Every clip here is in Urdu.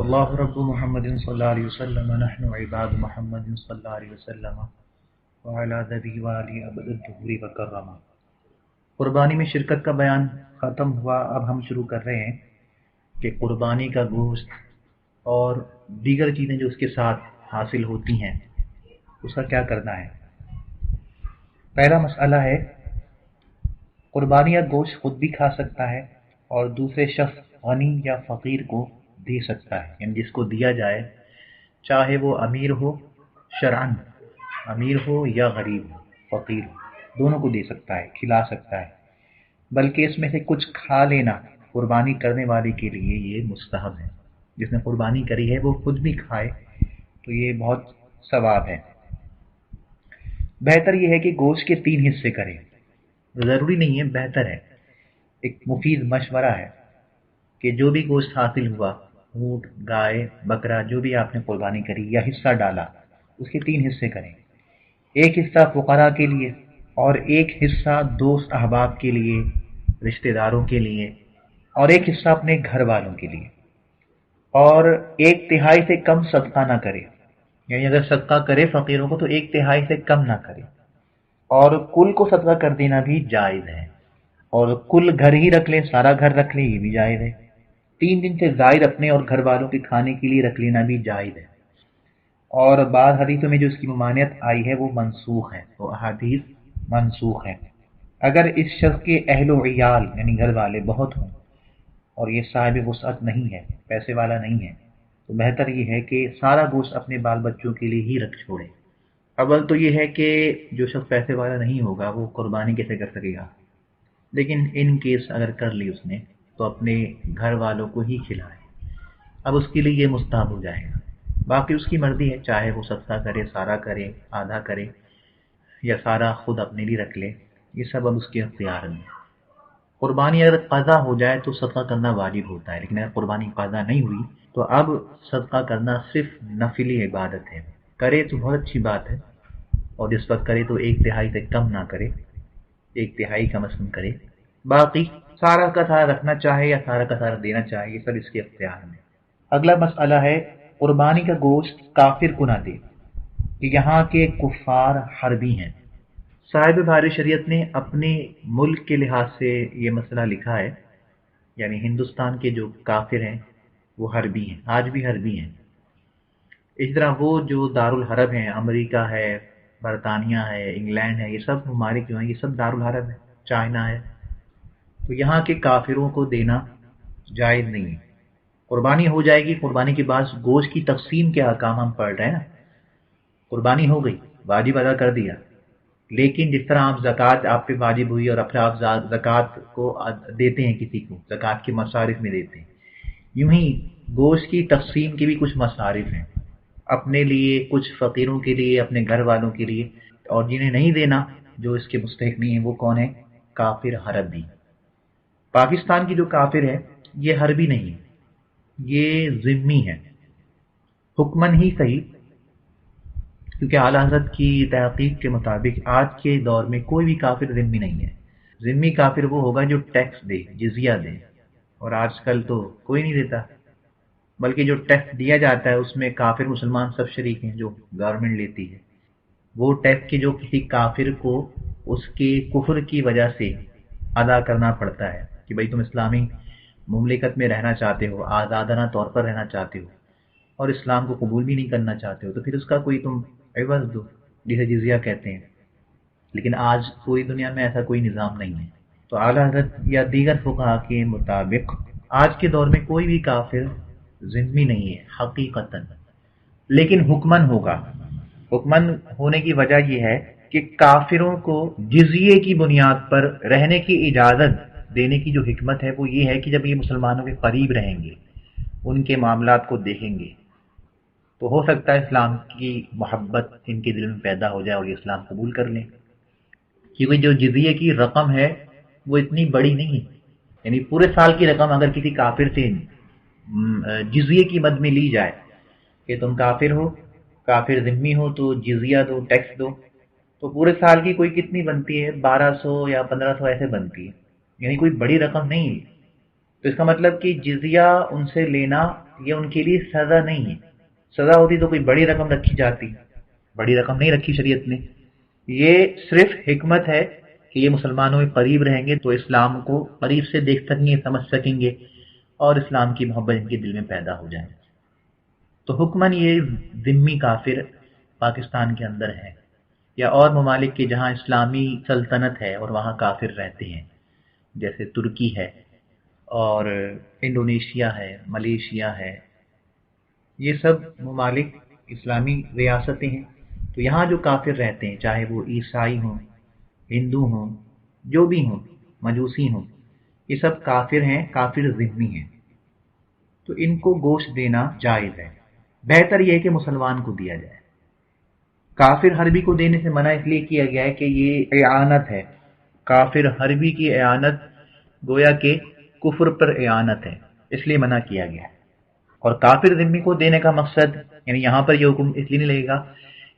اللہ رب محمد صلی اللہ علیہ وسلم نحن عباد محمد صلی اللہ علیہ وسلم وعلی ذبی والی ابد الدہور وکرما۔ قربانی میں شرکت کا بیان ختم ہوا، اب ہم شروع کر رہے ہیں کہ قربانی کا گوشت اور دیگر چیزیں جو اس کے ساتھ حاصل ہوتی ہیں اس کا کیا کرنا ہے۔ پہلا مسئلہ ہے قربانی کا گوشت خود بھی کھا سکتا ہے اور دوسرے شخص غنی یا فقیر کو دے سکتا ہے، یعنی جس کو دیا جائے چاہے وہ امیر ہو شرعاً، امیر ہو یا غریب ہو، فقیر ہو، دونوں کو دے سکتا ہے، کھلا سکتا ہے، بلکہ اس میں سے کچھ کھا لینا قربانی کرنے والے کے لیے یہ مستحب ہے۔ جس نے قربانی کری ہے وہ خود بھی کھائے تو یہ بہت ثواب ہے۔ بہتر یہ ہے کہ گوشت کے 3 حصے کرے، ضروری نہیں ہے، بہتر ہے، ایک مفید مشورہ ہے کہ جو بھی گوشت حاصل ہوا، اونٹ، گائے، بکرا، جو بھی آپ نے قربانی کری یا حصہ ڈالا، اس کے 3 حصے کریں، ایک حصہ فقراء کے لیے اور ایک حصہ دوست احباب کے لیے، رشتہ داروں کے لیے، اور ایک حصہ اپنے گھر والوں کے لیے، اور 1/3 سے کم صدقہ نہ کرے، یعنی اگر صدقہ کرے فقیروں کو تو 1/3 سے کم نہ کرے، اور کل کو صدقہ کر دینا بھی جائز ہے، اور کل گھر ہی رکھ لے، سارا گھر رکھ لے، یہ بھی جائز ہے، 3 دن سے زائد اپنے اور گھر والوں کے کھانے کے لیے رکھ لینا بھی جائز ہے، اور بعض حدیثوں میں جو اس کی ممانعت آئی ہے وہ منسوخ ہے، وہ احادیث منسوخ ہے۔ اگر اس شخص کے اہل و عیال یعنی گھر والے بہت ہوں اور یہ صاحب وسعت نہیں ہے، پیسے والا نہیں ہے، تو بہتر یہ ہے کہ سارا گوشت اپنے بال بچوں کے لیے ہی رکھ چھوڑے۔ اول تو یہ ہے کہ جو شخص پیسے والا نہیں ہوگا وہ قربانی کیسے کر سکے گا، لیکن ان کیس اگر کر لی اس نے تو اپنے گھر والوں کو ہی کھلائے، اب اس کے لیے یہ مستحب ہو جائے گا۔ باقی اس کی مرضی ہے، چاہے وہ صدقہ کرے، سارا کرے، آدھا کرے، یا سارا خود اپنے لیے رکھ لے، یہ سب اب اس کے اختیار میں۔ قربانی اگر قضا ہو جائے تو صدقہ کرنا واجب ہوتا ہے، لیکن اگر قربانی قضا نہیں ہوئی تو اب صدقہ کرنا صرف نفلی عبادت ہے، کرے تو بہت اچھی بات ہے، اور جس وقت کرے تو 1/3 سے کم نہ کرے، 1/3 کم از کم کرے، باقی سارا کا سارا رکھنا چاہے یا سارا کا سارا دینا چاہے، یہ سب اس کے اختیار میں۔ اگلا مسئلہ ہے قربانی کا گوشت کافر کو نہ دے، کہ یہاں کے کفار حربی ہیں۔ صاحب بھاری شریعت نے اپنے ملک کے لحاظ سے یہ مسئلہ لکھا ہے، یعنی ہندوستان کے جو کافر ہیں وہ حربی ہیں، آج بھی حربی ہیں۔ اس طرح وہ جو دارالحرب ہیں، امریکہ ہے، برطانیہ ہے، انگلینڈ ہے، یہ سب ممالک جو ہیں یہ سب دارالحرب ہے، چائنا ہے، تو یہاں کے کافروں کو دینا جائز نہیں ہے۔ قربانی ہو جائے گی، قربانی کے بعد گوشت کی تقسیم کے احکام ہم پڑھ رہے ہیں نا، قربانی ہو گئی، واجب ادا کر دیا، لیکن جس طرح آپ زکوٰۃ آپ پہ واجب ہوئی اور پھر آپ زکوٰۃ کو دیتے ہیں، کسی کو زکوٰۃ کے مصارف میں دیتے ہیں، یوں ہی گوشت کی تقسیم کے بھی کچھ مصارف ہیں، اپنے لیے، کچھ فقیروں کے لیے، اپنے گھر والوں کے لیے، اور جنہیں نہیں دینا، جو اس کے مستحق نہیں ہیں، وہ کون ہے؟ کافر حربی۔ پاکستان کی جو کافر ہے یہ حربی نہیں ہے، یہ ذمی ہے، حکمن ہی صحیح، کیونکہ اعلیٰ حضرت کی تحقیق کے مطابق آج کے دور میں کوئی بھی کافر ذمی نہیں ہے۔ ذمی کافر وہ ہوگا جو ٹیکس دے، جزیہ دے، اور آج کل تو کوئی نہیں دیتا، بلکہ جو ٹیکس دیا جاتا ہے اس میں کافر مسلمان سب شریک ہیں، جو گورنمنٹ لیتی ہے، وہ ٹیکس کے جو کسی کافر کو اس کے کفر کی وجہ سے ادا کرنا پڑتا ہے، کہ بھئی تم اسلامی مملکت میں رہنا چاہتے ہو، آزادانہ طور پر رہنا چاہتے ہو، اور اسلام کو قبول بھی نہیں کرنا چاہتے ہو، تو پھر اس کا کوئی تم عوض دو، جسے جزیہ کہتے ہیں، لیکن آج پوری دنیا میں ایسا کوئی نظام نہیں ہے۔ تو اعلیٰ حضرت یا دیگر فقہا کے مطابق آج کے دور میں کوئی بھی کافر ذمی نہیں ہے حقیقتاً، لیکن حکمن ہوگا۔ حکمن ہونے کی وجہ یہ ہے کہ کافروں کو جزیے کی بنیاد پر رہنے کی اجازت دینے کی جو حکمت ہے وہ یہ ہے کہ جب یہ مسلمانوں کے قریب رہیں گے، ان کے معاملات کو دیکھیں گے، تو ہو سکتا ہے اسلام کی محبت ان کے دل میں پیدا ہو جائے اور یہ اسلام قبول کر لیں، کیونکہ جو جزیے کی رقم ہے وہ اتنی بڑی نہیں ہے، یعنی پورے سال کی رقم اگر کسی کافر سے جزیے کی مد میں لی جائے کہ تم کافر ہو، کافر ذمی ہو تو جزیہ دو، ٹیکس دو، تو پورے سال کی کوئی کتنی بنتی ہے؟ 1200 یا 1500 ایسے بنتی ہے، یعنی کوئی بڑی رقم نہیں ہے، تو اس کا مطلب کہ جزیہ ان سے لینا یہ ان کے لیے سزا نہیں ہے. سزا ہوتی تو کوئی بڑی رقم رکھی جاتی، بڑی رقم نہیں رکھی شریعت نے. یہ صرف حکمت ہے کہ یہ مسلمانوں میں قریب رہیں گے تو اسلام کو قریب سے دیکھ سکیں گے، سمجھ سکیں گے، اور اسلام کی محبت ان کے دل میں پیدا ہو جائے. تو حکماً یہ ذمی کافر پاکستان کے اندر ہے یا اور ممالک کے جہاں اسلامی سلطنت ہے اور وہاں کافر رہتے ہیں، جیسے ترکی ہے اور انڈونیشیا ہے، ملیشیا ہے، یہ سب ممالک اسلامی ریاستیں ہیں. تو یہاں جو کافر رہتے ہیں، چاہے وہ عیسائی ہوں، ہندو ہوں، جو بھی ہوں، مجوسی ہوں، یہ سب کافر ہیں، کافر ذمی ہیں. تو ان کو گوشت دینا جائز ہے. بہتر یہ ہے کہ مسلمان کو دیا جائے. کافر حربی کو دینے سے منع اس لیے کیا گیا ہے کہ یہ اعانت ہے. کافر حربی کی اعانت گویا کہ کفر پر اعانت ہے، اس لیے منع کیا گیا ہے. اور کافر ذمی کو دینے کا مقصد، یعنی یہاں پر یہ حکم اس لیے نہیں لگے گا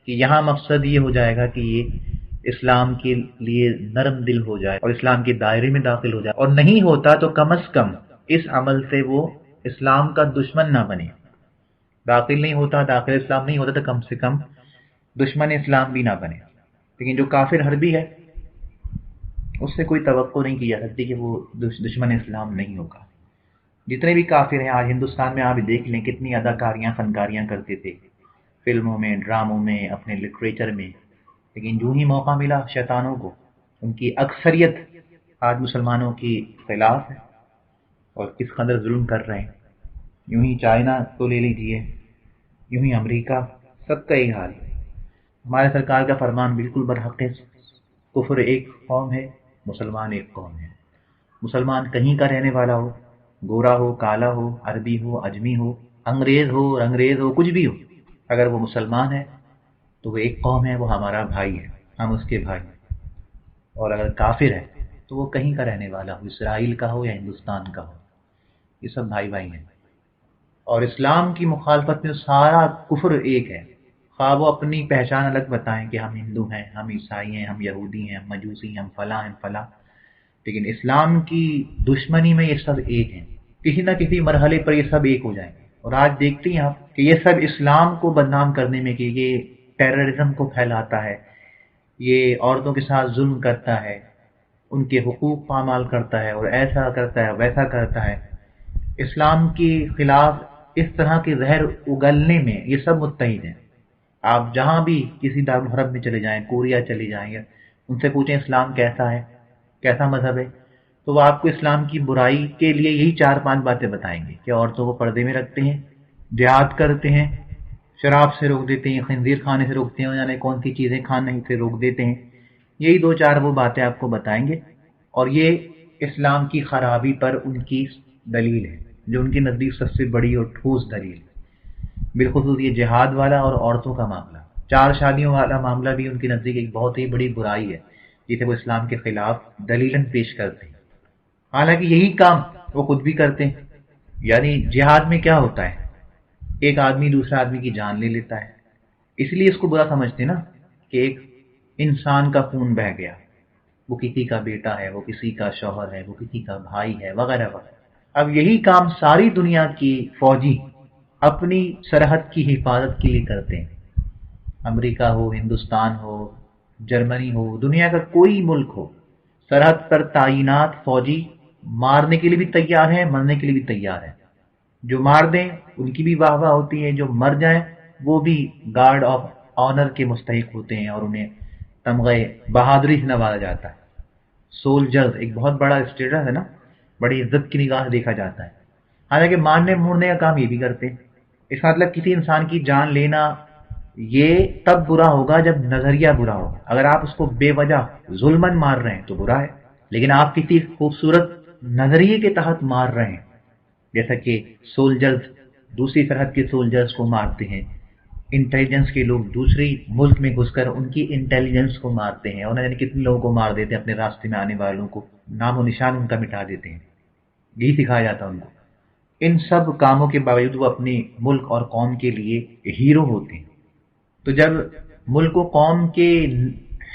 کہ یہاں مقصد یہ ہو جائے گا کہ یہ اسلام کے لیے نرم دل ہو جائے اور اسلام کے دائرے میں داخل ہو جائے، اور نہیں ہوتا تو کم از کم اس عمل سے وہ اسلام کا دشمن نہ بنے. داخل نہیں ہوتا، داخل اسلام نہیں ہوتا تو کم سے کم دشمن اسلام بھی نہ بنے. لیکن جو کافر حربی ہے اس سے کوئی توقع نہیں کی جا سکتی کہ وہ دشمن اسلام نہیں ہوگا. جتنے بھی کافر ہیں آج ہندوستان میں، آپ دیکھ لیں کتنی اداکاریاں فنکاریاں کرتے تھے، فلموں میں، ڈراموں میں، اپنے لٹریچر میں، لیکن جو ہی موقع ملا شیطانوں کو، ان کی اکثریت آج مسلمانوں کی خلاف ہے اور کس قدر ظلم کر رہے ہیں. یوں ہی چائنا کو لے لیجیے، یوں ہی امریکہ، سب کا یہی حال ہے. ہمارے سرکار کا فرمان بالکل برحق ہے، کفر ایک قوم ہے، مسلمان ایک قوم ہے. مسلمان کہیں کا رہنے والا ہو، گورا ہو، کالا ہو، عربی ہو، اجمی ہو، انگریز ہو، رنگریز ہو، کچھ بھی ہو، اگر وہ مسلمان ہے تو وہ ایک قوم ہے، وہ ہمارا بھائی ہے، ہم اس کے بھائی ہیں. اور اگر کافر ہے تو وہ کہیں کا رہنے والا ہو، اسرائیل کا ہو یا ہندوستان کا ہو، یہ سب بھائی بھائی ہیں. اور اسلام کی مخالفت میں سارا کفر ایک ہے، خواہ وہ اپنی پہچان الگ بتائیں کہ ہم ہندو ہیں، ہم عیسائی ہیں، ہم یہودی ہیں، ہم مجوسی ہیں، ہم فلاں ہیں فلاں، لیکن اسلام کی دشمنی میں یہ سب ایک ہیں. کسی نہ کسی مرحلے پر یہ سب ایک ہو جائیں گے. اور آج دیکھتے ہیں آپ کہ یہ سب اسلام کو بدنام کرنے میں، کہ یہ ٹیررزم کو پھیلاتا ہے، یہ عورتوں کے ساتھ ظلم کرتا ہے، ان کے حقوق پامال کرتا ہے، اور ایسا کرتا ہے ویسا کرتا ہے، اسلام کے خلاف اس طرح کے زہر اگلنے میں یہ سب متحد ہیں. آپ جہاں بھی کسی دارالحرب میں چلے جائیں، کوریا چلے جائیں، ان سے پوچھیں اسلام کیسا ہے، کیسا مذہب ہے، تو وہ آپ کو اسلام کی برائی کے لیے یہی 4-5 باتیں بتائیں گے کہ عورتوں کو پردے میں رکھتے ہیں، جہاد کرتے ہیں، شراب سے روک دیتے ہیں، خنزیر کھانے سے روکتے ہیں، یعنی کون سی چیزیں کھانے سے روک دیتے ہیں. یہی 2-4 وہ باتیں آپ کو بتائیں گے، اور یہ اسلام کی خرابی پر ان کی دلیل ہے، جو ان کے نزدیک سب سے بڑی اور ٹھوس دلیل ہے. بالخصوص یہ جہاد والا اور عورتوں کا معاملہ، 4 شادیوں والا معاملہ بھی ان کے نزدیک ایک بہت ہی بڑی برائی ہے جسے وہ اسلام کے خلاف دلیلاً پیش کرتے ہیں. حالانکہ یہی کام وہ خود بھی کرتے ہیں. یعنی جہاد میں کیا ہوتا ہے، ایک آدمی دوسرے آدمی کی جان لے لیتا ہے، اس لیے اس کو برا سمجھتے نا کہ ایک انسان کا خون بہہ گیا، وہ کسی کا بیٹا ہے، وہ کسی کا شوہر ہے، وہ کسی کا بھائی ہے، وغیرہ وغیرہ. اب یہی کام ساری دنیا کی فوجی اپنی سرحد کی حفاظت کے لیے کرتے ہیں. امریکہ ہو، ہندوستان ہو، جرمنی ہو، دنیا کا کوئی ملک ہو، سرحد پر تعینات فوجی مارنے کے لیے بھی تیار ہیں، مرنے کے لیے بھی تیار ہیں. جو مار دیں ان کی بھی واہ واہ ہوتی ہے، جو مر جائیں وہ بھی گارڈ آف آنر کے مستحق ہوتے ہیں اور انہیں تمغہ بہادری سے نوازا جاتا ہے. سولجرز ایک بہت بڑا اسٹیٹس ہے نا، بڑی عزت کی نگاہ سے دیکھا جاتا ہے. حالانکہ مارنے مورنے کا کام یہ بھی کرتے ہیں. اس کا مطلب کسی انسان کی جان لینا یہ تب برا ہوگا جب نظریہ برا ہوگا. اگر آپ اس کو بے وجہ ظلمن مار رہے ہیں تو برا ہے، لیکن آپ کسی خوبصورت نظریے کے تحت مار رہے ہیں، جیسا کہ سولجرز دوسری سرحد کے سولجرز کو مارتے ہیں، انٹیلیجنس کے لوگ دوسری ملک میں گھس کر ان کی انٹیلیجنس کو مارتے ہیں، اور نہ جانے کتنے لوگوں کو مار دیتے ہیں، اپنے راستے میں آنے والوں کو نام و نشان ان کا مٹا دیتے ہیں. یہی سکھایا جاتا ہے ان کو. ان سب کاموں کے باوجود وہ اپنے ملک اور قوم کے لیے ہیرو ہوتے ہیں. تو جب ملک و قوم کے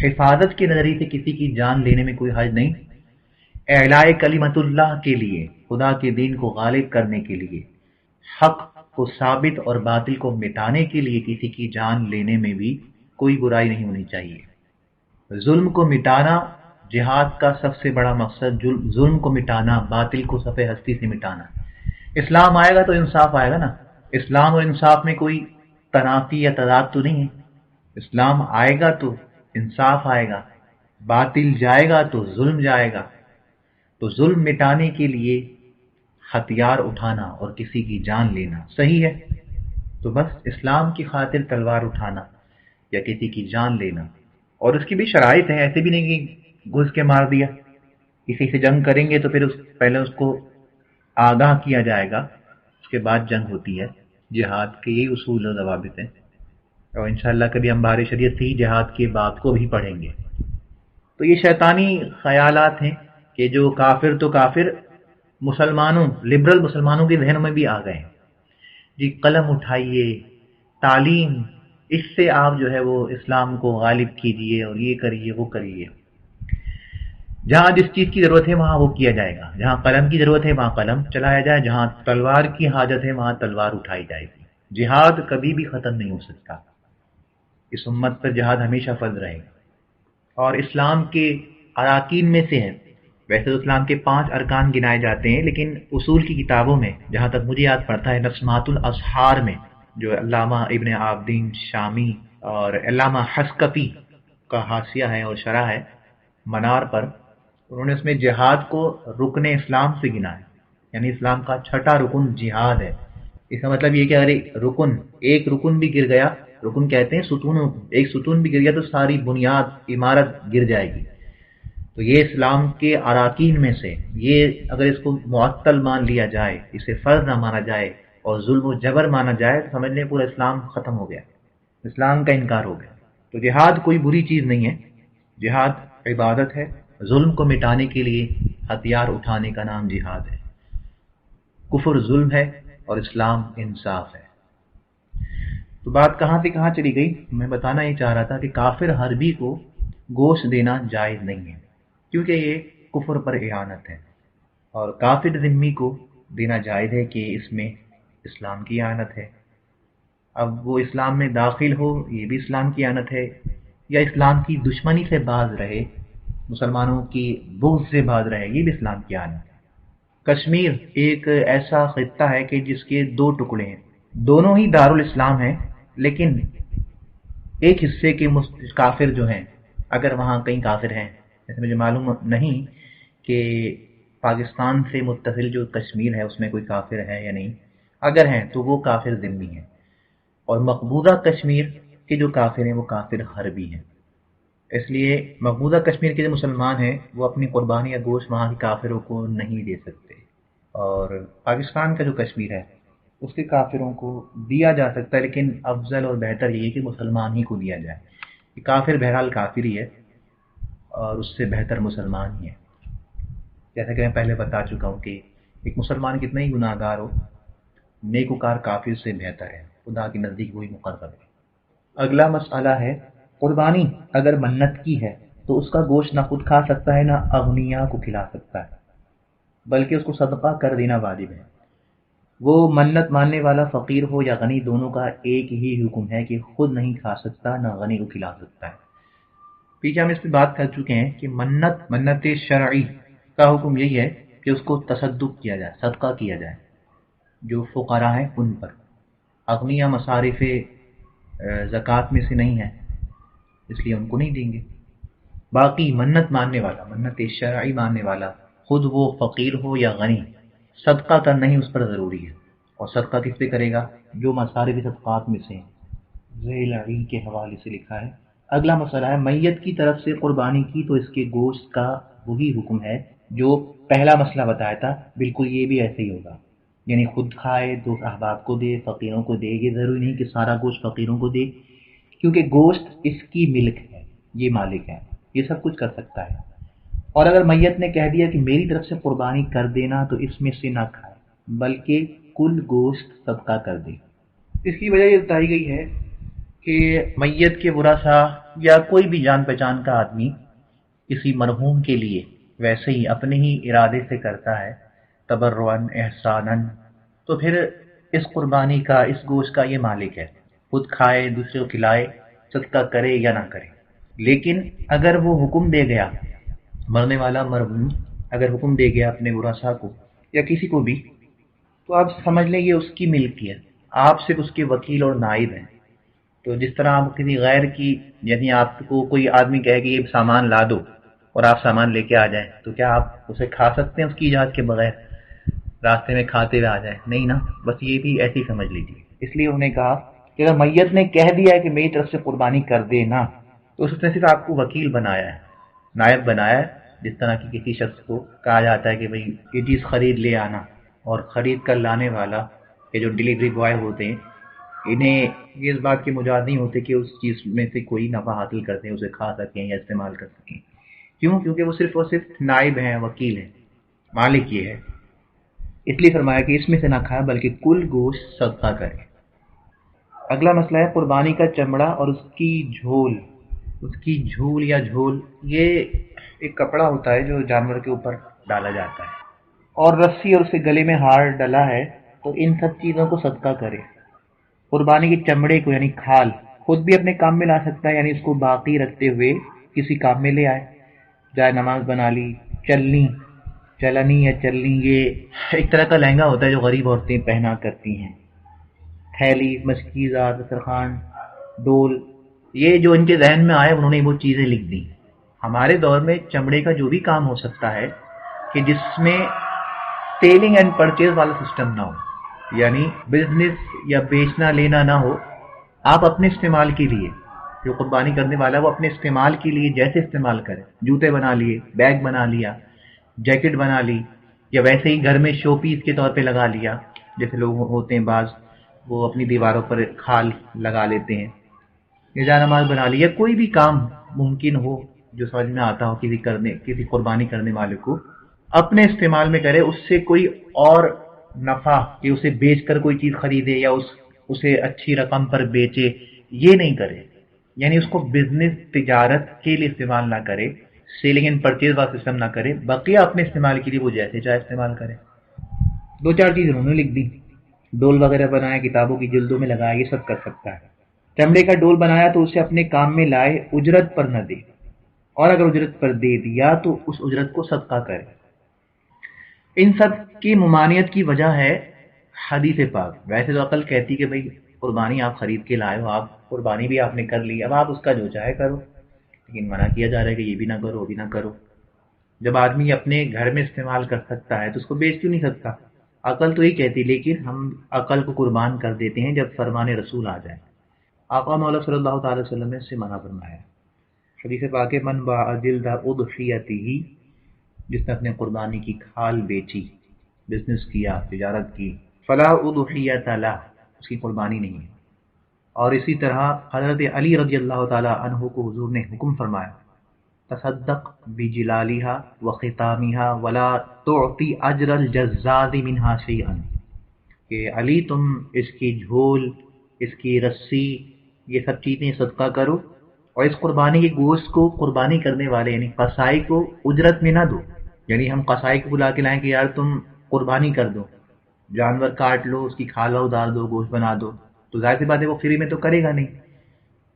حفاظت کے نظریے سے کسی کی جان لینے میں کوئی حرج نہیں، اعلاء کلمت اللہ کے لیے، خدا کے دین کو غالب کرنے کے لیے، حق کو ثابت اور باطل کو مٹانے کے لیے کسی کی جان لینے میں بھی کوئی برائی نہیں ہونی چاہیے۔ ظلم کو مٹانا جہاد کا سب سے بڑا مقصد، ظلم کو مٹانا، باطل کو صفحہ ہستی سے مٹانا۔ اسلام آئے گا تو انصاف آئے گا نا، اسلام اور انصاف میں کوئی تنافی یا تضاد تو نہیں ہے۔ اسلام آئے گا تو انصاف آئے گا، باطل جائے گا تو ظلم جائے گا۔ تو ظلم مٹانے کے لیے ہتھیار اٹھانا اور کسی کی جان لینا صحیح ہے، تو بس اسلام کی خاطر تلوار اٹھانا یا کسی کی جان لینا، اور اس کی بھی شرائط ہیں، ایسے بھی نہیں کہ گھس کے مار دیا۔ کسی سے جنگ کریں گے تو پھر پہلے اس کو آگاہ کیا جائے گا، اس کے بعد جنگ ہوتی ہے۔ جہاد کے یہی اصول و ضوابط ہیں، اور انشاءاللہ کبھی ہم بار شریعت سے ہی جہاد کے باب کو بھی پڑھیں گے۔ تو یہ شیطانی خیالات ہیں کہ جو کافر تو کافر، مسلمانوں، لبرل مسلمانوں کے ذہنوں میں بھی آ گئے ہیں۔ جی قلم اٹھائیے، تعلیم، اس سے آپ جو ہے وہ اسلام کو غالب کیجئے اور یہ کریے وہ کریے۔ جہاں جس چیز کی ضرورت ہے وہاں وہ کیا جائے گا، جہاں قلم کی ضرورت ہے وہاں قلم چلایا جائے، جہاں تلوار کی حاجت ہے وہاں تلوار اٹھائی جائے گی۔ جہاد کبھی بھی ختم نہیں ہو سکتا، اس امت پر جہاد ہمیشہ فرض رہے گا، اور اسلام کے اراکین میں سے ہے۔ ویسے تو اسلام کے 5 ارکان گنائے جاتے ہیں، لیکن اصول کی کتابوں میں جہاں تک مجھے یاد پڑتا ہے، نسمات الاسحار میں جو علامہ ابن عابدین شامی اور علامہ حسکفی کا حاشیہ ہے اور شرح ہے منار پر، انہوں نے اس میں جہاد کو رکن اسلام سے گنا ہے، یعنی اسلام کا چھٹا رکن جہاد ہے۔ اس کا مطلب یہ کہ اگر ایک رکن بھی گر گیا، رکن کہتے ہیں ستون، ایک ستون بھی گر گیا تو ساری بنیاد عمارت گر جائے گی۔ تو یہ اسلام کے اراکین میں سے، یہ اگر اس کو معطل مان لیا جائے، اسے فرض نہ مانا جائے اور ظلم و جبر مانا جائے تو سمجھ لیں پورا اسلام ختم ہو گیا، اسلام کا انکار ہو گیا۔ تو جہاد کوئی بری چیز نہیں ہے، جہاد عبادت ہے، ظلم کو مٹانے کے لیے ہتھیار اٹھانے کا نام جہاد ہے۔ کفر ظلم ہے اور اسلام انصاف ہے۔ تو بات کہاں سے کہاں چلی گئی؟ میں بتانا یہ چاہ رہا تھا کہ کافر حربی کو گوشت دینا جائز نہیں ہے، کیونکہ یہ کفر پر اعانت ہے، اور کافر ذمی کو دینا جائز ہے کہ اس میں اسلام کی اعانت ہے۔ اب وہ اسلام میں داخل ہو، یہ بھی اسلام کی اعانت ہے، یا اسلام کی دشمنی سے باز رہے، مسلمانوں کی بغض سے باز رہے، یہ بھی اسلام کی اعانت ہے۔ کشمیر ایک ایسا خطہ ہے کہ جس کے 2 ٹکڑے ہیں، دونوں ہی دارالاسلام ہیں، لیکن ایک حصے کے کافر جو ہیں، اگر وہاں کئی کافر ہیں، جیسے مجھے معلوم نہیں کہ پاکستان سے متصل جو کشمیر ہے اس میں کوئی کافر ہے یا نہیں، اگر ہیں تو وہ کافر ذمی ہیں، اور مقبوضہ کشمیر کے جو کافر ہیں وہ کافر حربی ہیں۔ اس لیے مقبوضہ کشمیر کے جو مسلمان ہیں وہ اپنی قربانی یا گوشت وہاں کے کافروں کو نہیں دے سکتے، اور پاکستان کا جو کشمیر ہے اس کے کافروں کو دیا جا سکتا ہے، لیکن افضل اور بہتر یہ ہے کہ مسلمان ہی کو دیا جائے۔ کہ کافر بہرحال کافر ہی ہے، اور اس سے بہتر مسلمان ہی ہے۔ جیسا کہ میں پہلے بتا چکا ہوں کہ ایک مسلمان کتنا ہی گناہ گار ہو، نیکوکار کافر سے بہتر ہے، خدا کے نزدیک وہی مقرب ہے۔ اگلا مسئلہ ہے قربانی اگر منت کی ہے تو اس کا گوشت نہ خود کھا سکتا ہے نہ اغنیاء کو کھلا سکتا ہے، بلکہ اس کو صدقہ کر دینا واجب ہے۔ وہ منت ماننے والا فقیر ہو یا غنی، دونوں کا ایک ہی حکم ہے کہ خود نہیں کھا سکتا نہ غنی کو کھلا سکتا ہے۔ پیچھے ہم اس پہ بات کر چکے ہیں کہ منت شرعی کا حکم یہی ہے کہ اس کو تصدق کیا جائے، صدقہ کیا جائے جو فقراء ہیں ان پر۔ اغنیاء مصارف زکوٰۃ میں سے نہیں ہے، اس لیے ان کو نہیں دیں گے۔ باقی منت ماننے والا، منت شرعی ماننے والا، خود وہ فقیر ہو یا غنی، صدقہ کرنا ہی اس پر ضروری ہے۔ اور صدقہ کس پہ کرے گا؟ جو مصارف صدقات میں سے ذیل عین کے حوالے سے لکھا ہے۔ اگلا مسئلہ ہے میت کی طرف سے قربانی کی تو اس کے گوشت کا وہی حکم ہے جو پہلا مسئلہ بتایا تھا، بالکل یہ بھی ایسے ہی ہوگا، یعنی خود کھائے تو احباب کو دے، فقیروں کو دے۔ یہ ضروری نہیں کہ سارا گوشت فقیروں کو دے، کیونکہ گوشت اس کی ملک ہے، یہ مالک ہے، یہ سب کچھ کر سکتا ہے۔ اور اگر میت نے کہہ دیا کہ میری طرف سے قربانی کر دینا تو اس میں سے نہ کھائے بلکہ کل گوشت صدقہ کر دے۔ اس کی وجہ یہ بتائی گئی ہے کہ میت کے ورثاء یا کوئی بھی جان پہچان کا آدمی کسی مرحوم کے لیے ویسے ہی اپنے ہی ارادے سے کرتا ہے تبرعن احسانن، تو پھر اس قربانی کا، اس گوشت کا یہ مالک ہے، خود کھائے دوسرے کو کھلائے، صدقہ کرے یا نہ کرے۔ لیکن اگر وہ حکم دے گیا، مرنے والا مرحوم اگر حکم دے گیا اپنے ورثاء کو یا کسی کو بھی، تو آپ سمجھ لیں یہ اس کی ملکیت، آپ صرف اس کے وکیل اور نائب ہیں۔ تو جس طرح آپ کسی غیر کی، یعنی آپ کو کوئی آدمی کہے کہ یہ سامان لا دو اور آپ سامان لے کے آ جائیں، تو کیا آپ اسے کھا سکتے ہیں اس کی اجازت کے بغیر؟ راستے میں کھاتے ہوئے آ جائیں؟ نہیں نا، بس یہ بھی ایسی سمجھ لیجیے۔ اس لیے انہوں نے کہا کہ اگر میت نے کہہ دیا ہے کہ میری طرف سے قربانی کر دینا، تو اس نے صرف آپ کو وکیل بنایا ہے، نائب بنایا ہے۔ جس طرح کی کسی شخص کو کہا جاتا ہے کہ بھئی یہ چیز خرید لے آنا، اور خرید کر لانے والا یہ جو ڈیلیوری بوائے ہوتے ہیں، انہیں یہ اس بات کے مجاز نہیں ہوتے کہ اس چیز میں سے کوئی نفع حاصل کرتے ہیں، اسے کھا سکیں یا استعمال کر سکیں۔ کیوں؟ کیونکہ وہ صرف اور صرف نائب ہیں، وکیل ہیں، مالک یہ ہے۔ اس لیے فرمایا کہ اس میں سے نہ کھائے بلکہ کل گوشت صدقہ کرے۔ اگلا مسئلہ ہے قربانی کا چمڑا اور اس کی جھول۔ اس کی جھول یا جھول، یہ ایک کپڑا ہوتا ہے جو جانور کے اوپر ڈالا جاتا ہے، اور رسی اور اس کے گلے میں ہار ڈلا ہے، تو ان سب چیزوں کو صدقہ کرے۔ قربانی کے چمڑے کو یعنی کھال خود بھی اپنے کام میں لا سکتا ہے، یعنی اس کو باقی رکھتے ہوئے کسی کام میں لے آئے، جائے نماز بنا لی، چلنی یا چلنی، یہ ایک طرح کا لہنگا ہوتا ہے جو غریب عورتیں پہنا کرتی ہیں، تھیلی، مشکیزہ، دسترخوان، ڈول، یہ جو ان کے ذہن میں آئے انہوں نے وہ چیزیں لکھ دی۔ ہمارے دور میں چمڑے کا جو بھی کام ہو سکتا ہے کہ جس میں سیلنگ اینڈ پرچیز والا سسٹم نہ ہو، یعنی بزنس یا بیچنا لینا نہ ہو، آپ اپنے استعمال کے لیے، جو قربانی کرنے والا ہے وہ اپنے استعمال کے لیے جیسے استعمال کرے، جوتے بنا لیے، بیگ بنا لیا، جیکٹ بنا لی، یا ویسے ہی گھر میں شو پیس کے طور پہ لگا لیا، جیسے لوگ ہوتے ہیں بعض وہ اپنی دیواروں پر کھال لگا لیتے ہیں، یا جائے نماز بنا لی، یا کوئی بھی کام ممکن ہو جو سمجھ میں آتا ہو کسی قربانی کرنے والے کو اپنے استعمال میں کرے، اس سے کوئی اور نفع کہ اسے بیچ کر کوئی چیز خریدے یا اسے اچھی رقم پر بیچے، یہ نہیں کرے، یعنی اس کو بزنس تجارت کے لیے استعمال نہ کرے، سیلنگ اینڈ پرچیز والا سسٹم نہ کرے، بقیہ اپنے استعمال کے لیے وہ جیسے چاہے استعمال کرے۔ دو چار چیز انہوں نے لکھ دی، ڈول وغیرہ بنایا، کتابوں کی جلدوں میں لگایا، یہ سب کر سکتا ہے۔ چمڑے کا ڈول بنایا تو اسے اپنے کام میں لائے، اجرت پر نہ دے، اور اگر اجرت پر دے دیا تو اس اجرت کو صدقہ کرے۔ ان سب کی ممانعت کی وجہ ہے حدیث پاک۔ ویسے تو عقل کہتی کہ بھئی قربانی آپ خرید کے لائے ہو، آپ قربانی بھی آپ نے کر لی، اب آپ اس کا جو چاہے کرو، لیکن منع کیا جا رہا ہے کہ یہ بھی نہ کرو، وہ بھی نہ کرو۔ جب آدمی اپنے گھر میں استعمال کر سکتا ہے تو اس کو بیچ کیوں نہیں سکتا؟ عقل تو ہی کہتی، لیکن ہم عقل کو قربان کر دیتے ہیں جب فرمان رسول آ جائے۔ آقا مولا صلی اللہ تعالی وسلم نے اس سے منع فرمایا۔ حدیث پاک من باع جلد اضحیتہ، جس نے اپنے قربانی کی کھال بیچی، بزنس کیا، تجارت کی، فلا اضحیۃ لہ، اس کی قربانی نہیں ہے۔ اور اسی طرح حضرت علی رضی اللہ تعالی عنہ کو حضور نے حکم فرمایا تصدق بجلالہا وختامہا ولا تعطی اجر الجزاز منہا شیئا، کہ علی تم اس کی جھول، اس کی رسی، یہ سب چیزیں صدقہ کرو، اور اس قربانی کے گوشت کو قربانی کرنے والے یعنی قصائی کو اجرت میں نہ دو۔ یعنی ہم قصائی کو بلا کے لائیں کہ یار تم قربانی کر دو، جانور کاٹ لو، اس کی کھالا اتار دو، گوشت بنا دو، تو ظاہر سی بات ہے وہ فری میں تو کرے گا نہیں،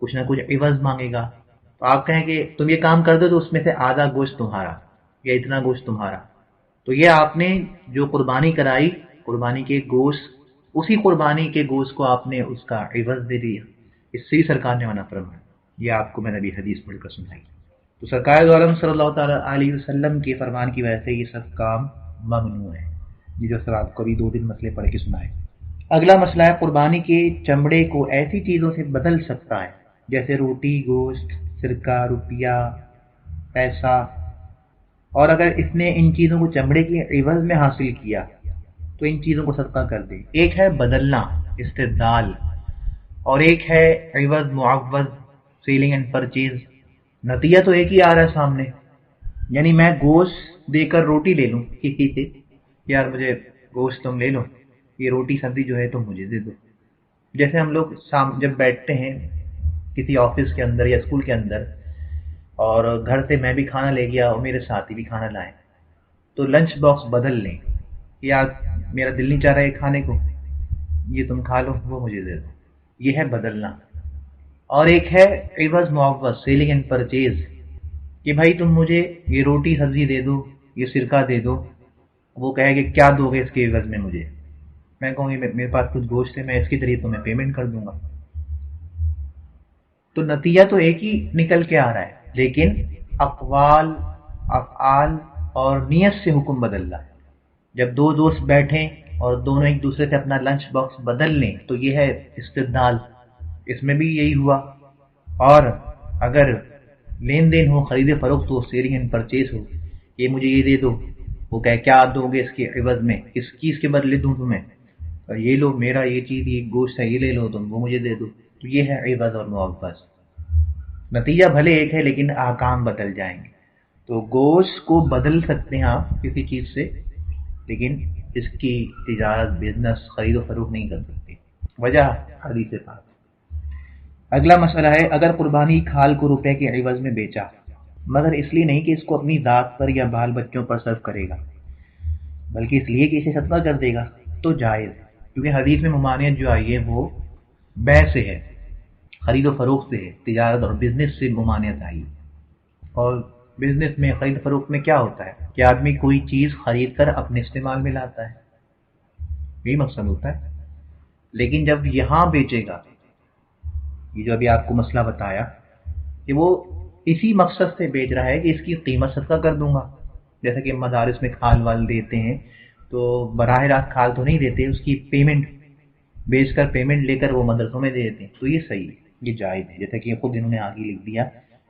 کچھ نہ کچھ عوض مانگے گا۔ تو آپ کہیں کہ تم یہ کام کر دو تو اس میں سے آدھا گوشت تمہارا یا اتنا گوشت تمہارا، تو یہ آپ نے جو قربانی کرائی، قربانی کے گوشت، اسی قربانی کے گوشت کو آپ نے اس کا عوض دے دیا۔ اس سے ہی سرکار نے منع فرمایا۔ یہ آپ کو میں نے ابھی حدیث پڑھ کر سنائی۔ تو سرکار دو عالم صلی اللہ تعالیٰ علیہ وسلم کے فرمان کی وجہ سے یہ سب کام ممنوع ہے۔ یہ جو سر آپ کو ابھی 2 مسئلے پڑھ کے سنائے۔ اگلا مسئلہ ہے قربانی کے چمڑے کو ایسی چیزوں سے بدل سکتا ہے جیسے روٹی، گوشت، سرکہ، روپیہ، پیسہ، اور اگر اس نے ان چیزوں کو چمڑے کے عوض میں حاصل کیا تو ان چیزوں کو صدقہ کر دے۔ ایک ہے بدلنا، استبدال، اور ایک ہے عوض، معوض، سیلنگ اینڈ پرچیز۔ نتیجہ تو ایک ہی آ رہا ہے سامنے، یعنی میں گوشت دے کر روٹی لے لوں کسی سے، یار مجھے گوشت تم لے لو، یہ روٹی سبزی جو ہے تم مجھے دے دو۔ جیسے ہم لوگ جب بیٹھتے ہیں کسی آفس کے اندر یا اسکول کے اندر، اور گھر سے میں بھی کھانا لے گیا اور میرے ساتھی بھی کھانا لائیں، تو لنچ باکس بدل لیں، یا میرا دل نہیں چاہ رہا ہے کھانے کو، یہ تم کھا لو، وہ مجھے دے دو، یہ ہے بدلنا۔ اور ایک ہے عوض معوض، سیلنگ اینڈ پرچیز، کہ بھائی تم مجھے یہ روٹی سبزی دے دو، یہ سرکہ دے دو، وہ کہے کہ کیا دو گے اس کے عوض میں مجھے، میں کہوں گی میرے پاس کچھ گوشت ہے، میں اس کے ذریعے تمہیں پیمنٹ کر دوں گا۔ تو نتیجہ تو ایک ہی نکل کے آ رہا ہے، لیکن اقوال، افعال اور نیت سے حکم بدل رہا ہے۔ جب دو دوست بیٹھیں اور دونوں ایک دوسرے سے اپنا لنچ باکس بدل لیں تو یہ ہے استبدال، اس میں بھی یہی ہوا۔ اور اگر لین دین ہو، خرید فروخت ہو، سیلنگ اینڈ پرچیز ہو، یہ مجھے یہ دے دو، وہ کہے کیا دو گے اس کے عوض میں، اس چیز کے بدلے دوں تمہیں، اور یہ لو میرا یہ چیز، یہ گوشت ہے، یہ لے لو تم، وہ مجھے دے دو، تو یہ ہے عوض اور معوض۔ نتیجہ بھلے ایک ہے لیکن احکام بدل جائیں گے۔ تو گوشت کو بدل سکتے ہیں آپ کسی چیز سے، لیکن اس کی تجارت، بزنس، خرید و فروخت نہیں کر سکتے، وجہ حدیث پاک۔ اگلا مسئلہ ہے اگر قربانی کھال کو روپے کے عوض میں بیچا، مگر اس لیے نہیں کہ اس کو اپنی ذات پر یا بال بچوں پر صرف کرے گا، بلکہ اس لیے کہ اسے صدقہ کر دے گا، تو جائز، کیونکہ حدیث میں ممانعت جو آئی ہے وہ بیع سے ہے، خرید و فروخت سے ہے، تجارت اور بزنس سے ممانعت آئی۔ اور بزنس میں، خرید فروخت میں کیا ہوتا ہے کہ آدمی کوئی چیز خرید کر اپنے استعمال میں لاتا ہے، یہی مقصد ہوتا ہے۔ لیکن جب یہاں بیچے گا، یہ جو ابھی آپ کو مسئلہ بتایا کہ وہ اسی مقصد سے بیچ رہا ہے کہ اس کی قیمت صدقہ کر دوں گا، جیسا کہ مدارس میں کھال وال دیتے ہیں، تو براہ راست کھال تو نہیں دیتے، اس کی پیمنٹ بیچ کر، پیمنٹ لے کر وہ مدرسوں میں دے دیتے ہیں، تو یہ صحیح ہے، یہ جائز ہے، جیسا کہ خود انہوں نے آگے لکھ دیا۔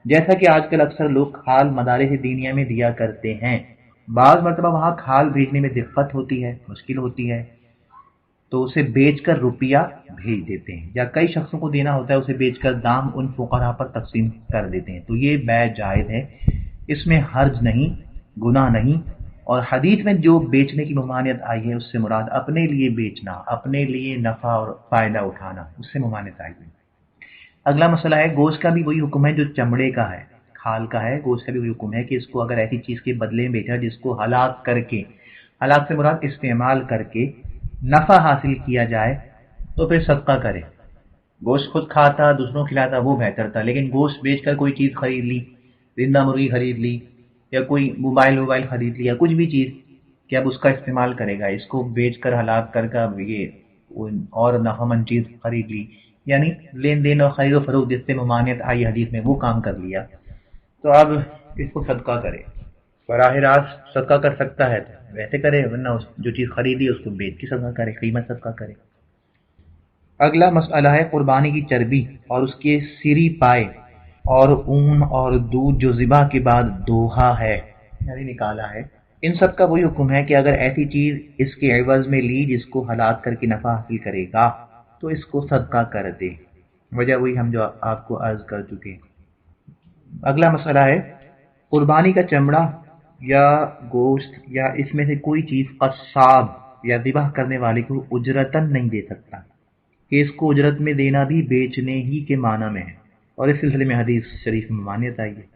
جیسا کہ آج کل اکثر لوگ کھال مدارس دینیہ میں دیا کرتے ہیں، بعض مرتبہ وہاں کھال بھیجنے میں دقت ہوتی ہے، مشکل ہوتی ہے، تو اسے بیچ کر روپیہ بھیج دیتے ہیں، یا کئی شخصوں کو دینا ہوتا ہے، اسے بیچ کر دام ان فقراء پر تقسیم کر دیتے ہیں، تو یہ بیع جائز ہے، اس میں حرج نہیں، گناہ نہیں۔ اور حدیث میں جو بیچنے کی ممانعت آئی ہے اس سے مراد اپنے لیے بیچنا، اپنے لیے نفع اور فائدہ اٹھانا، اس سے ممانعت آئی ہے۔ اگلا مسئلہ ہے گوشت کا بھی وہی حکم ہے جو چمڑے کا ہے، کھال کا ہے، گوشت کا بھی وہی حکم ہے کہ اس کو اگر ایسی چیز کے بدلے میں بیچا جس کو ہلاک کر کے، ہلاک سے مراد استعمال کر کے نفع حاصل کیا جائے، تو پھر صدقہ کرے۔ گوشت خود کھاتا، دوسروں کو کھلاتا، وہ بہتر تھا، لیکن گوشت بیچ کر کوئی چیز خرید لی، زندہ مرغی خرید لی، یا کوئی موبائل خرید لیا، کچھ بھی چیز کہ اب اس کا استعمال کرے گا، اس کو بیچ کر ہلاک کر یہ اور نفع مند چیز خرید لی، یعنی لین دین اور خرید و فروخت جس سے ممانعت آئی حدیث میں وہ کام کر لیا، تو اب اس کو صدقہ کرے، براہ راست صدقہ کر سکتا ہے تو ویسے کرے، ورنہ جو چیز خریدی اس کو بیچ کے صدقہ کرے، قیمت صدقہ کرے۔ اگلا مسئلہ ہے قربانی کی چربی اور اس کے سری پائے اور اون اور دودھ جو ذبح کے بعد دوہا ہے، یعنی نکالا ہے، ان سب کا وہی حکم ہے کہ اگر ایسی چیز اس کے عوض میں لی جس کو ہلاک کر کے نفع حاصل کرے گا تو اس کو صدقہ کر دے، وجہ وہی ہم جو آپ کو عرض کر چکے۔ اگلا مسئلہ ہے قربانی کا چمڑا یا گوشت یا اس میں سے کوئی چیز قصاب یا ذبح کرنے والے کو اجرتاً نہیں دے سکتا، کہ اس کو اجرت میں دینا بھی بیچنے ہی کے معنی میں ہے، اور اس سلسلے میں حدیث شریف میں ممانعت آئی ہے۔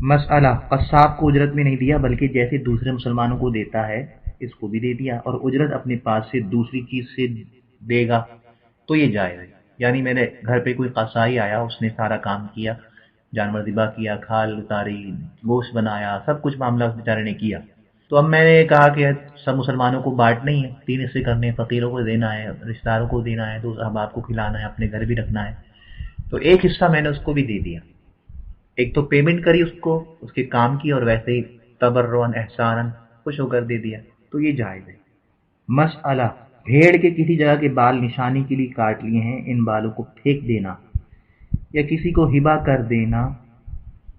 مسئلہ قصاب کو اجرت میں نہیں دیا بلکہ جیسے دوسرے مسلمانوں کو دیتا ہے اس کو بھی دے دیا، اور اجرت اپنے پاس سے دوسری چیز سے دے گا تو یہ جائز ہے، یعنی میرے گھر پہ کوئی قصائی آیا، اس نے سارا کام کیا، جانور ذبح کیا، کھال اتاری، گوشت بنایا، سب کچھ معاملہ اس بیچارے نے کیا، تو اب میں نے کہا کہ سب مسلمانوں کو بانٹنا ہی ہے، 3 حصے کرنے، فقیروں کو دینا ہے، رشتہ داروں کو دینا ہے، دوست احباب کو کھلانا ہے، اپنے گھر بھی رکھنا ہے، تو ایک حصہ میں نے اس کو بھی دے دیا، ایک تو پیمنٹ کری اس کو اس کے کام کی، اور ویسے ہی تبرعاً احساناً خوش ہو کر دے دیا، تو یہ جائز ہے۔ مسئلہ بھیڑ کے کسی جگہ کے بال نشانی کے لیے کاٹ لیے ہیں، ان بالوں کو پھینک دینا یا کسی کو ہبہ کر دینا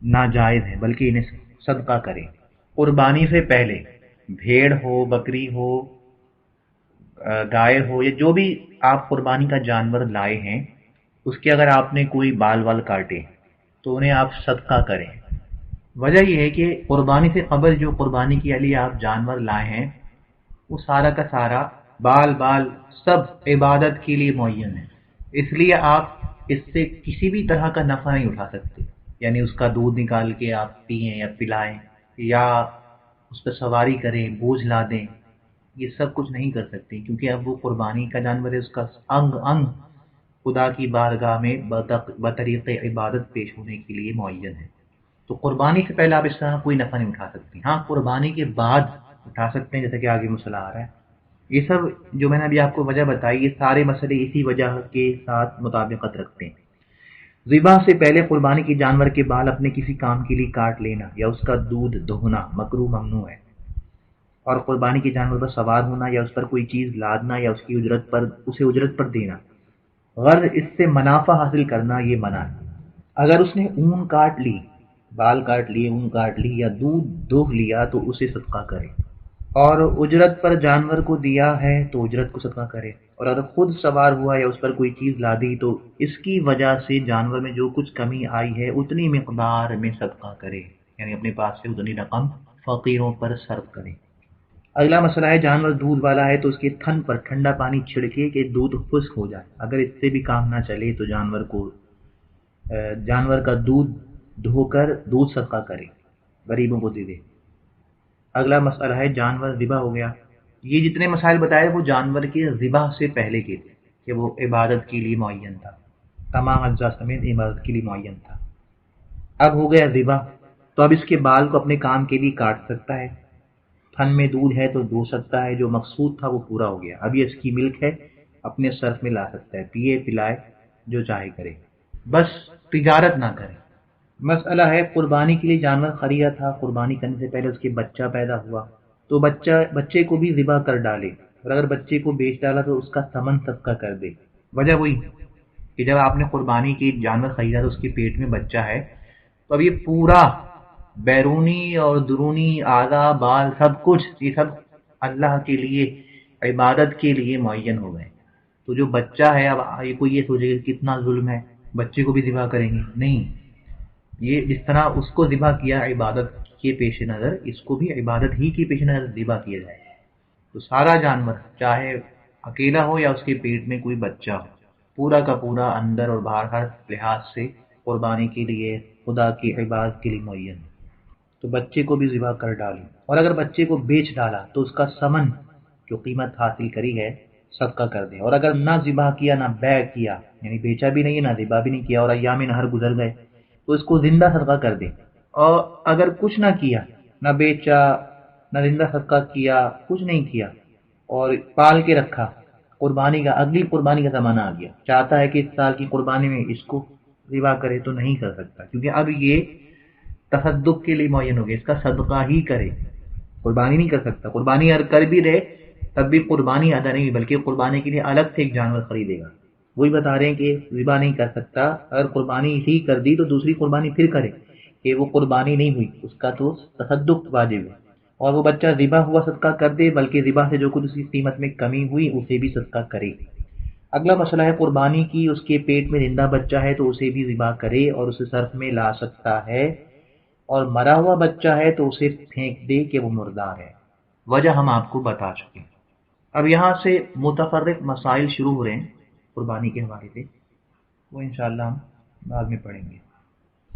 ناجائز ہے، بلکہ انہیں صدقہ کرے۔ قربانی سے پہلے بھیڑ ہو، بکری ہو، گائے ہو، یا جو بھی آپ قربانی کا جانور لائے ہیں، اس کے اگر آپ نے کوئی بال وال کاٹے تو انہیں آپ صدقہ کریں۔ وجہ یہ ہے کہ قربانی سے قبل جو قربانی کے لیے آپ جانور لائے ہیں وہ سارا کا سارا بال سب عبادت کے لیے معین ہے، اس لیے آپ اس سے کسی بھی طرح کا نفع نہیں اٹھا سکتے، یعنی اس کا دودھ نکال کے آپ پئیں یا پلائیں یا اس پہ سواری کریں، بوجھ لا دیں، یہ سب کچھ نہیں کر سکتے، کیونکہ اب وہ قربانی کا جانور ہے، اس کا انگ انگ خدا کی بارگاہ میں بطریق عبادت پیش ہونے کے لیے معین ہے۔ تو قربانی سے پہلے آپ اس طرح کوئی نفع نہیں اٹھا سکتے، ہاں قربانی کے بعد اٹھا سکتے ہیں، جیسا کہ آگے مسئلہ آ رہا ہے۔ یہ سب جو میں نے ابھی آپ کو وجہ بتائی، یہ سارے مسئلے اسی وجہ کے ساتھ مطابقت رکھتے ہیں۔ ذبح سے پہلے قربانی کے جانور کے بال اپنے کسی کام کے لیے کاٹ لینا یا اس کا دودھ دہنا مکروہ ممنوع ہے، اور قربانی کے جانور پر سوار ہونا یا اس پر کوئی چیز لادنا یا اسے اجرت پر دینا، غرض اس سے منافع حاصل کرنا، یہ منع ہے۔ اگر اس نے اون کاٹ لی، بال کاٹ لیے، اون کاٹ لی یا دودھ دوہ لیا تو اسے صدقہ کرے، اور اجرت پر جانور کو دیا ہے تو اجرت کو صدقہ کرے، اور اگر خود سوار ہوا یا اس پر کوئی چیز لادی تو اس کی وجہ سے جانور میں جو کچھ کمی آئی ہے اتنی مقدار میں صدقہ کرے، یعنی اپنے پاس سے اتنی رقم فقیروں پر صرف کرے۔ اگلا مسئلہ ہے، جانور دودھ والا ہے تو اس کے تھن پر ٹھنڈا پانی چھڑکے کہ دودھ خشک ہو جائے، اگر اس سے بھی کام نہ چلے تو جانور کا دودھ دھو کر دودھ صدقہ کرے، غریبوں کو دے دے۔ اگلا مسئلہ ہے، جانور ذبح ہو گیا، یہ جتنے مسائل بتائے وہ جانور کے ذبح سے پہلے کے تھے کہ وہ عبادت کے لیے معین تھا، تمام اجزاء سمیت عبادت کے لیے معین تھا۔ اب ہو گیا ذبح، تو اب اس کے بال کو اپنے کام کے لیے کاٹ سکتا ہے، تھن میں دودھ ہے تو دھو سکتا ہے، جو مقصود تھا وہ پورا ہو گیا، اب یہ اس کی ملک ہے، اپنے صرف میں لا سکتا ہے، پیے پلائے جو چاہے کرے، بس تجارت نہ کرے۔ مسئلہ ہے، قربانی کے لیے جانور خریدا تھا، قربانی کرنے سے پہلے اس کے بچہ پیدا ہوا تو بچے کو بھی ذبح کر ڈالے، اور اگر بچے کو بیچ ڈالا تو اس کا ثمن صدقہ کر دے۔ وجہ وہی کہ جب آپ نے قربانی کی جانور خریدا تو اس کے پیٹ میں بچہ ہے، تو اب یہ پورا بیرونی اور درونی اعضاء بال سب کچھ، یہ سب اللہ کے لیے عبادت کے لیے معین ہو گئے، تو جو بچہ ہے، اب کوئی یہ سوچے کہ کتنا ظلم ہے، بچے کو بھی ذبح کریں گے، نہیں، یہ جس طرح اس کو ذبح کیا عبادت کے پیش نظر، اس کو بھی عبادت ہی کے پیش نظر ذبح کیا جائے۔ تو سارا جانور چاہے اکیلا ہو یا اس کے پیٹ میں کوئی بچہ ہو، پورا کا پورا اندر اور باہر ہر لحاظ سے قربانی کے لیے خدا کی عبادت کے لیے معین، تو بچے کو بھی ذبح کر ڈالی، اور اگر بچے کو بیچ ڈالا تو اس کا ثمن جو قیمت حاصل کری ہے صدقہ کر دے، اور اگر نہ ذبح کیا نہ بیع کیا، یعنی بیچا بھی نہیں نہ ذبح بھی نہیں کیا، اور ایام نہر گزر گئے تو اس کو زندہ صدقہ کر دے، اور اگر کچھ نہ کیا، نہ بیچا نہ زندہ صدقہ کیا، کچھ نہیں کیا اور پال کے رکھا، قربانی کا اگلی قربانی کا زمانہ آ گیا، چاہتا ہے کہ اس سال کی قربانی میں اس کو ذبح کرے تو نہیں کر سکتا، کیونکہ اب یہ تصدق کے لیے معین ہو گیا، اس کا صدقہ ہی کرے، قربانی نہیں کر سکتا، قربانی اگر کر بھی رہے تب بھی قربانی ادا نہیں، بلکہ قربانی کے لیے الگ سے ایک جانور خریدے گا۔ وہی بتا رہے ہیں کہ ذبح نہیں کر سکتا، اگر قربانی ہی کر دی تو دوسری قربانی پھر کرے، کہ وہ قربانی نہیں ہوئی، اس کا تو تصدق واجب ہے، اور وہ بچہ ذبح ہوا صدقہ کر دے، بلکہ ذبح سے جو کچھ اس کی قیمت میں کمی ہوئی اسے بھی صدقہ کرے۔ اگلا مسئلہ ہے، قربانی کی اس کے پیٹ میں زندہ بچہ ہے تو اسے بھی ذبح کرے اور اسے صرف میں لا سکتا ہے، اور مرا ہوا بچہ ہے تو اسے پھینک دے کہ وہ مردار ہے۔ وجہ ہم آپ کو بتا چکے۔ اب یہاں سے متفرق مسائل شروع ہو رہے ہیں قربانی کے حوالے سے، وہ انشاءاللہ ہم بعد میں پڑھیں گے۔